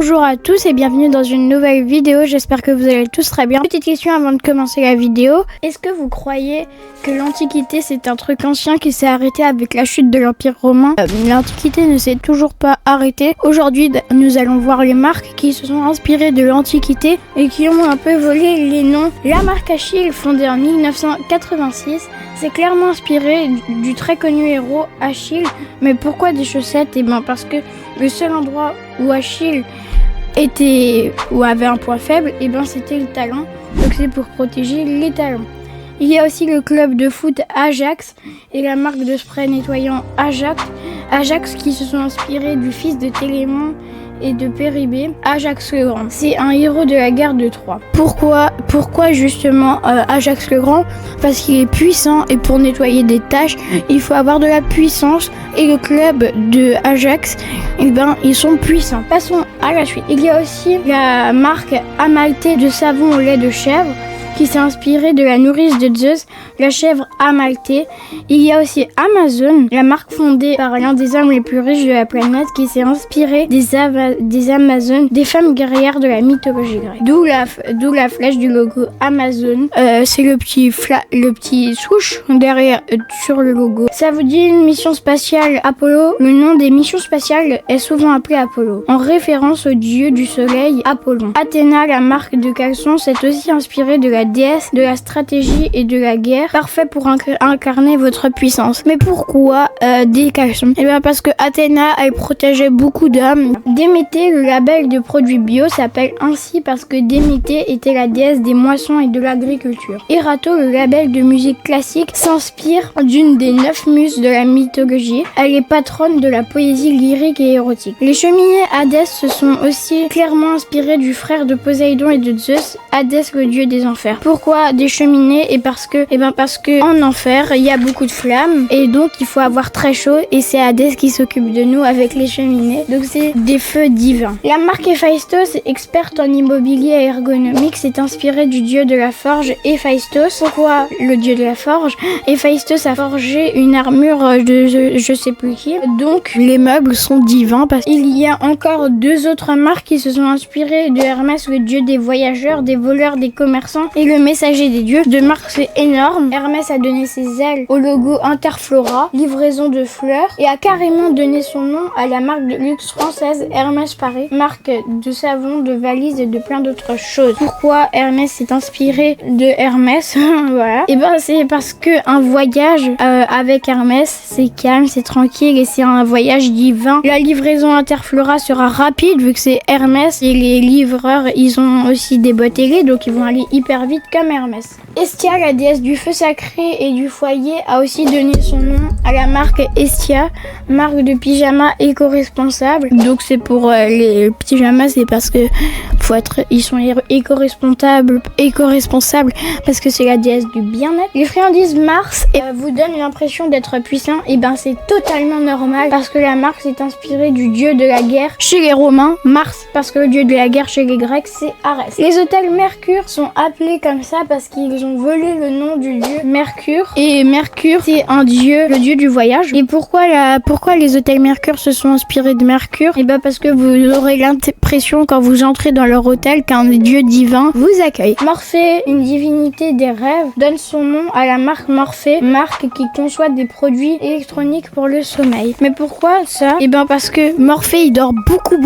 Bonjour à tous et bienvenue dans une nouvelle vidéo, j'espère que vous allez tous très bien. Petite question avant de commencer la vidéo, est-ce que vous croyez que l'Antiquité c'est un truc ancien qui s'est arrêté avec la chute de l'Empire romain? L'Antiquité ne s'est toujours pas arrêtée. Aujourd'hui nous allons voir les marques qui se sont inspirées de l'Antiquité et qui ont un peu volé les noms. La marque Achille, fondée en 1986, c'est clairement inspiré du très connu héros Achille. Mais pourquoi des chaussettes? Et bien parce que le seul endroit où Achille avait un point faible, et ben c'était le talon. Donc c'est pour protéger les talons. Il y a aussi le club de foot Ajax et la marque de spray nettoyant Ajax qui se sont inspirés du fils de Télémon et de Péribée, Ajax le Grand. C'est un héros de la guerre de Troie. Pourquoi justement Ajax le Grand? Parce qu'il est puissant et pour nettoyer des tâches, il faut avoir de la puissance. Et le club de Ajax, ils sont puissants. Passons à la suite. Il y a aussi la marque Amalthée de savon au lait de chèvre qui s'est inspirée de la nourrice de Zeus, la chèvre Amalthée. Il y a aussi Amazon, la marque fondée par l'un des hommes les plus riches de la planète qui s'est inspirée des Amazones, des femmes guerrières de la mythologie grecque. D'où la flèche du logo Amazon. C'est le petit souche derrière sur le logo. Ça vous dit une mission spatiale Apollo? Le nom des missions spatiales est souvent appelé Apollo, en référence au dieu du soleil Apollon. Athéna, la marque de caleçon, s'est aussi inspirée de la déesse de la stratégie et de la guerre, parfait pour incarner votre puissance. Mais pourquoi des caleçons? Et bien parce que Athéna, elle protégeait beaucoup d'hommes. Déméter, le label de produits bio, s'appelle ainsi parce que Déméter était la déesse des moissons et de l'agriculture. Erato, le label de musique classique, s'inspire d'une des 9 muses de la mythologie. Elle est patronne de la poésie lyrique et érotique. Les cheminées Hadès se sont aussi clairement inspirées du frère de Poséidon et de Zeus, Hadès, le dieu des enfers. Pourquoi des cheminées? Et parce que en enfer il y a beaucoup de flammes et donc il faut avoir très chaud et c'est Hadès qui s'occupe de nous avec les cheminées. Donc c'est des feux divins. La marque Héphaïstos, experte en immobilier ergonomique, s'est inspirée du dieu de la forge Héphaïstos. Pourquoi le dieu de la forge? Héphaïstos a forgé une armure de je sais plus qui. Donc les meubles sont divins. Il y a encore deux autres marques qui se sont inspirées de Hermès, le dieu des voyageurs, des voleurs, des commerçants et le messager des dieux. De marque c'est énorme. Hermès a donné ses ailes au logo Interflora, livraison de fleurs, et a carrément donné son nom à la marque de luxe française Hermès Paris, marque de savon, de valises et de plein d'autres choses. Pourquoi Hermès s'est inspiré de Hermès? Voilà. Et ben c'est parce que un voyage avec Hermès, c'est calme, c'est tranquille et c'est un voyage divin. La livraison Interflora sera rapide vu que c'est Hermès et les livreurs ils ont aussi des bottes ailées donc ils vont aller hyper vite comme Hermès. Estia, la déesse du feu sacré et du foyer, a aussi donné son nom à la marque Estia, marque de pyjamas éco-responsables. Donc c'est pour les pyjamas, c'est parce que ils sont éco-responsables parce que c'est la déesse du bien-être. Les friandises Mars vous donnent l'impression d'être puissant, et ben c'est totalement normal parce que la marque s'est inspirée du dieu de la guerre chez les Romains, Mars, parce que le dieu de la guerre chez les Grecs c'est Arès. Les hôtels Mercure sont appelés comme ça parce qu'ils ont volé le nom du dieu Mercure, et Mercure c'est un dieu, le dieu du voyage. Et pourquoi les hôtels Mercure se sont inspirés de Mercure? Et ben parce que vous aurez l'impression quand vous entrez dans leur hôtel qu'un dieu divin vous accueille. Morphée, une divinité des rêves, donne son nom à la marque Morphée, marque qui conçoit des produits électroniques pour le sommeil. Mais pourquoi ça? Et ben parce que Morphée il dort beaucoup,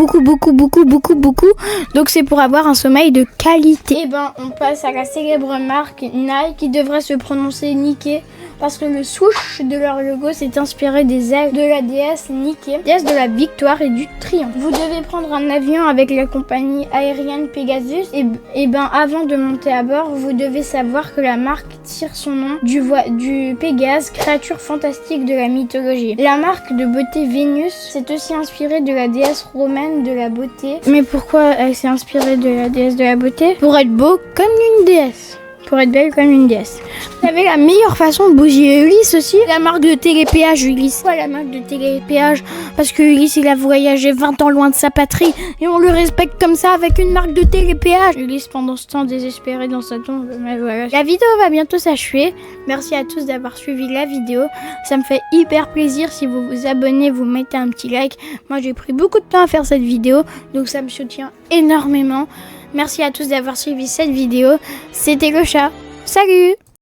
donc c'est pour avoir un sommeil de qualité. Et ben on passe à la célèbre marque Nike qui devrait se prononcer Nike parce que le souche de leur logo s'est inspiré des ailes de la déesse Nike, déesse de la victoire et du triomphe. Vous devez prendre un avion avec la compagnie aérienne Pegasus et ben avant de monter à bord, vous devez savoir que la marque tire son nom du Pégase, créature fantastique de la mythologie. La marque de beauté Vénus s'est aussi inspirée de la déesse romaine de la beauté. Mais pourquoi elle s'est inspirée de la déesse de la beauté? Pour être beau comme une déesse. pour être belle comme une déesse. Vous savez la meilleure façon de bousiller Ulysse aussi, la marque de télépéage Ulysse. Pourquoi la marque de télépéage? Parce que Ulysse il a voyagé 20 ans loin de sa patrie et on le respecte comme ça avec une marque de télépéage. Ulysse pendant ce temps désespéré dans sa tombe. Mais voilà. La vidéo va bientôt s'achever. Merci à tous d'avoir suivi la vidéo. Ça me fait hyper plaisir si vous vous abonnez, vous mettez un petit like. Moi j'ai pris beaucoup de temps à faire cette vidéo, donc ça me soutient énormément. Merci à tous d'avoir suivi cette vidéo. C'était le chat. Salut!